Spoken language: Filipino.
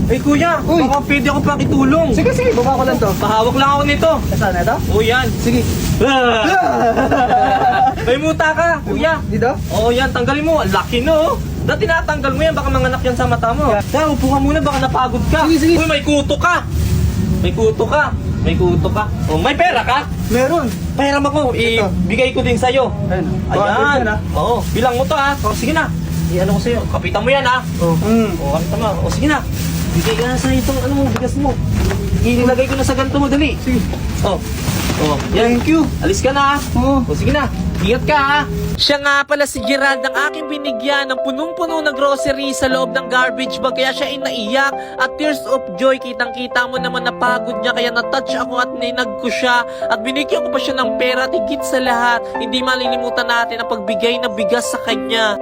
Eh kuya, Uy. baka pwede ako pakitulong. Sige, sige, baba ko lang to. Pahawak lang ako nito. Saan na ito? O yan. Sige. May muta ka, kuya. Dito? Oo yan, tanggalin mo. Ang laki no. Dati tinatanggal mo yan, baka manganak yan sa mata mo. Kaya upo ka muna, baka napagod ka. Sige, sige. Uy, may kuto ka. May kuto ka. May kuto ka. Oh, may pera ka? Meron. Pahiram ako, Ito. ibigay ko din sa'yo. Ayun. Ayan. Oo, bilang mo to ha. O, sige na. Ano ko sa'yo, kapitan mo yan ha. Oh. O, kapitan mo. O, sige na. Bigay ka na sa itong ano mo, bigas mo. Inilagay ko na sa ganito mo, dali. Sige. O. O, yan. Thank you. Alis ka na ha. Oo. O, sige na. Ingat ka ha. Siya nga pala si Gerald ang aking binigyan ng punong-puno na grocery sa loob ng garbage bag, kaya siya ay naiyak at tears of joy. Kitang-kita mo naman napagod niya, kaya na-touch ako at ninag ko siya at binigyan ko pa siya ng pera at higit sa lahat, hindi malilimutan natin ang pagbigay na bigas sa kanya.